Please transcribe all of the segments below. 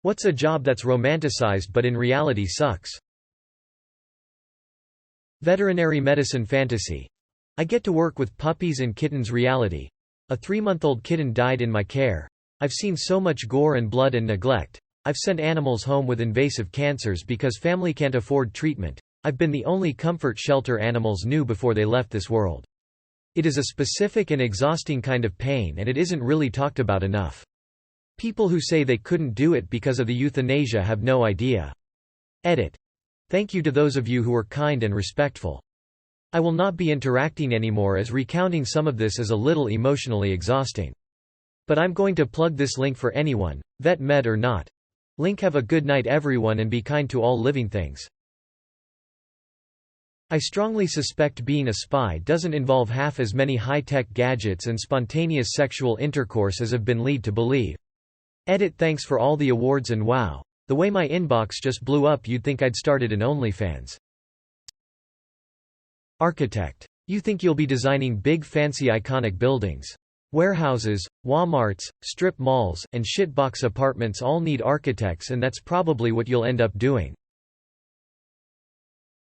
What's a job that's romanticized but in reality sucks? Veterinary medicine fantasy. I get to work with puppies and kittens. Reality. A 3-month-old kitten died in my care. I've seen so much gore and blood and neglect. I've sent animals home with invasive cancers because family can't afford treatment. I've been the only comfort shelter animals knew before they left this world. It is a specific and exhausting kind of pain, and it isn't really talked about enough. People who say they couldn't do it because of the euthanasia have no idea. Edit. Thank you to those of you who were kind and respectful. I will not be interacting anymore as recounting some of this is a little emotionally exhausting. But I'm going to plug this link for anyone, vet med or not. Link. Have a good night everyone and be kind to all living things. I strongly suspect being a spy doesn't involve half as many high-tech gadgets and spontaneous sexual intercourse as have been led to believe. Edit. Thanks for all the awards and wow. The way my inbox just blew up you'd think I'd started an OnlyFans. Architect. You think you'll be designing big fancy iconic buildings. Warehouses, Walmarts, strip malls, and shitbox apartments all need architects, and that's probably what you'll end up doing.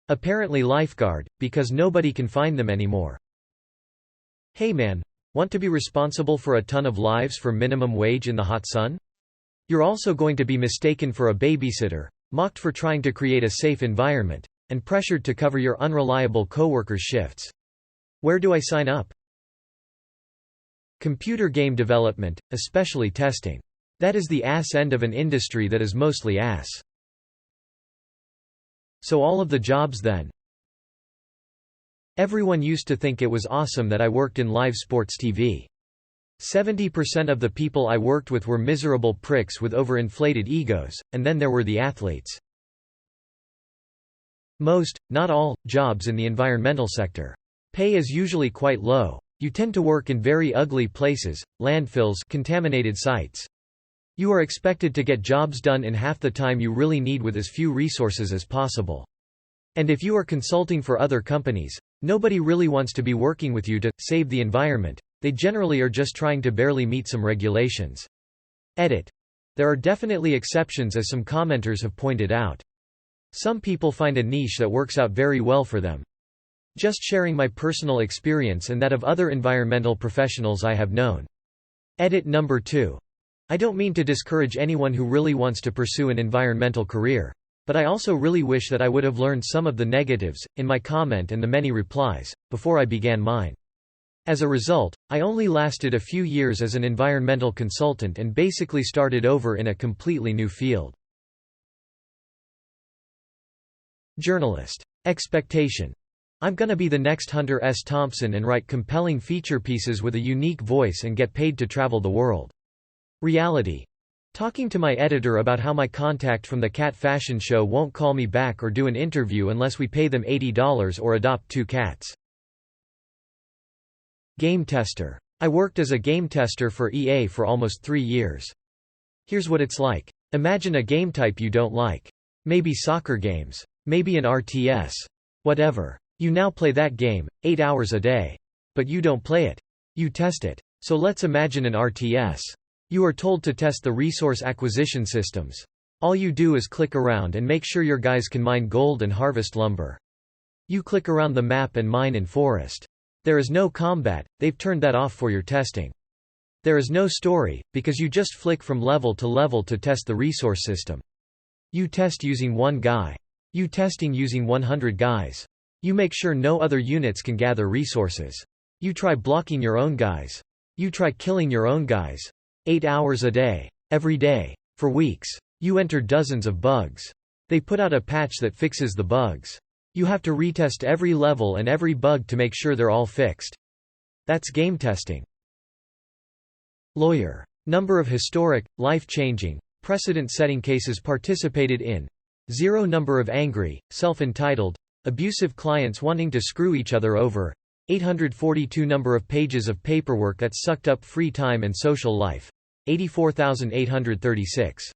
Apparently lifeguard, because nobody can find them anymore. Hey man, want to be responsible for a ton of lives for minimum wage in the hot sun? You're also going to be mistaken for a babysitter, mocked for trying to create a safe environment, and pressured to cover your unreliable coworkers' shifts. Where do I sign up? Computer game development, especially testing. That is the ass end of an industry that is mostly ass. So all of the jobs then? Everyone used to think it was awesome that I worked in live sports TV. 70% of the people I worked with were miserable pricks with overinflated egos, and then there were the athletes. Most, not all, jobs in the environmental sector. Pay is usually quite low. You tend to work in very ugly places, landfills, contaminated sites. You are expected to get jobs done in half the time you really need with as few resources as possible. And if you are consulting for other companies, nobody really wants to be working with you to save the environment. They generally are just trying to barely meet some regulations. Edit. There are definitely exceptions, as some commenters have pointed out. Some people find a niche that works out very well for them. Just sharing my personal experience and that of other environmental professionals I have known. Edit number 2. I don't mean to discourage anyone who really wants to pursue an environmental career, but I also really wish that I would have learned some of the negatives, in my comment and the many replies, before I began mine. As a result, I only lasted a few years as an environmental consultant and basically started over in a completely new field. Journalist. Expectation. I'm gonna be the next Hunter S. Thompson and write compelling feature pieces with a unique voice and get paid to travel the world. Reality. Talking to my editor about how my contact from the cat fashion show won't call me back or do an interview unless we pay them $80 or adopt 2 cats. Game tester. I worked as a game tester for EA for almost 3 years. Here's what it's like. Imagine a game type you don't like. Maybe soccer games. Maybe an RTS. Whatever. You now play that game, 8 hours a day. But you don't play it. You test it. So let's imagine an RTS. You are told to test the resource acquisition systems. All you do is click around and make sure your guys can mine gold and harvest lumber. You click around the map and mine in forest. There is no combat, they've turned that off for your testing. There is no story, because you just flick from level to test the resource system. You test using one guy. You testing using 100 guys. You make sure no other units can gather resources. You try blocking your own guys. You try killing your own guys. 8 hours a day. Every day. For weeks. You enter dozens of bugs. They put out a patch that fixes the bugs. You have to retest every level and every bug to make sure they're all fixed. That's game testing. Lawyer. Number of historic, life-changing, precedent-setting cases participated in. 0 number of angry, self-entitled, abusive clients wanting to screw each other over. 842 number of pages of paperwork that sucked up free time and social life. 84,836.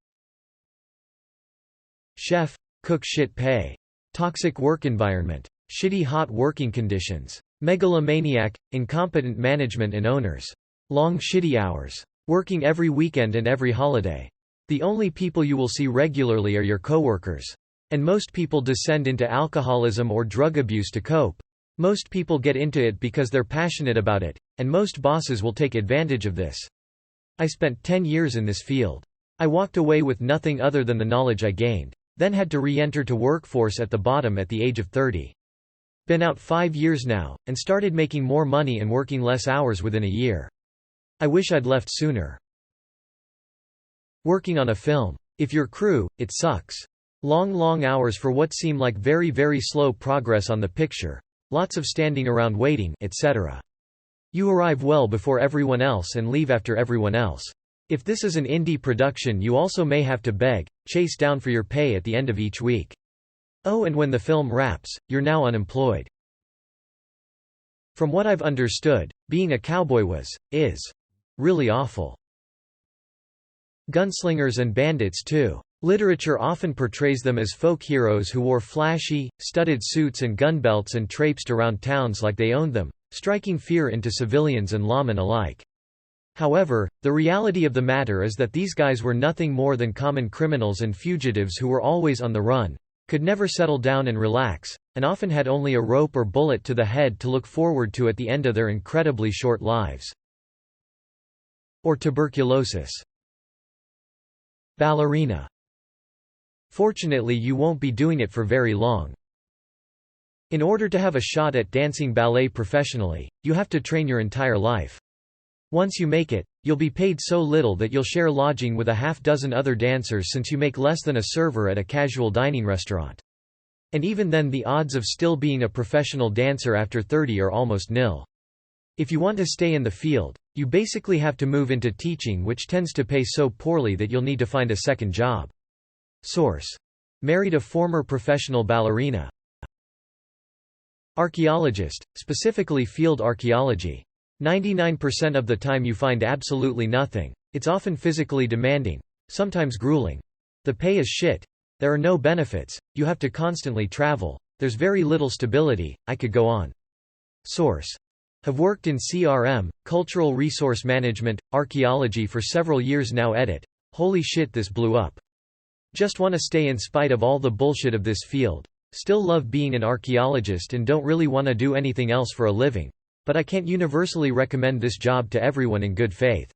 Chef. Cook shit pay. Toxic work environment. Shitty hot working conditions. Megalomaniac, incompetent management and owners. Long shitty hours. Working every weekend and every holiday. The only people you will see regularly are your coworkers. And most people descend into alcoholism or drug abuse to cope. Most people get into it because they're passionate about it, and most bosses will take advantage of this. I spent 10 years in this field. I walked away with nothing other than the knowledge I gained, then had to re-enter to workforce at the bottom at the age of 30. Been out 5 years now, and started making more money and working less hours within a year. I wish I'd left sooner. Working on a film. If you're crew, it sucks. Long hours for what seem like very slow progress on the picture. Lots of standing around waiting, etc. You arrive well before everyone else and leave after everyone else. If this is an indie production, you also may have to beg, chase down for your pay at the end of each week. Oh, and when the film wraps, you're now unemployed. From what I've understood, being a cowboy is really awful. Gunslingers and bandits too. Literature often portrays them as folk heroes who wore flashy, studded suits and gun belts and traipsed around towns like they owned them, striking fear into civilians and lawmen alike. However, the reality of the matter is that these guys were nothing more than common criminals and fugitives who were always on the run, could never settle down and relax, and often had only a rope or bullet to the head to look forward to at the end of their incredibly short lives. Or tuberculosis. Ballerina. Fortunately, you won't be doing it for very long. In order to have a shot at dancing ballet professionally, you have to train your entire life. Once you make it, you'll be paid so little that you'll share lodging with a half-dozen other dancers since you make less than a server at a casual dining restaurant. And even then, the odds of still being a professional dancer after 30 are almost nil. If you want to stay in the field, you basically have to move into teaching, which tends to pay so poorly that you'll need to find a second job. Source. Married a former professional ballerina. Archaeologist, specifically field archaeology. 99% of the time you find absolutely nothing. It's often physically demanding, sometimes grueling. The pay is shit. There are no benefits, you have to constantly travel, there's very little stability. I could go on. Source. Have worked in CRM, cultural resource management, archaeology for several years now. Edit. Holy shit, this blew up. Just want to stay in spite of all the bullshit of this field. Still love being an archaeologist and don't really want to do anything else for a living. But I can't universally recommend this job to everyone in good faith.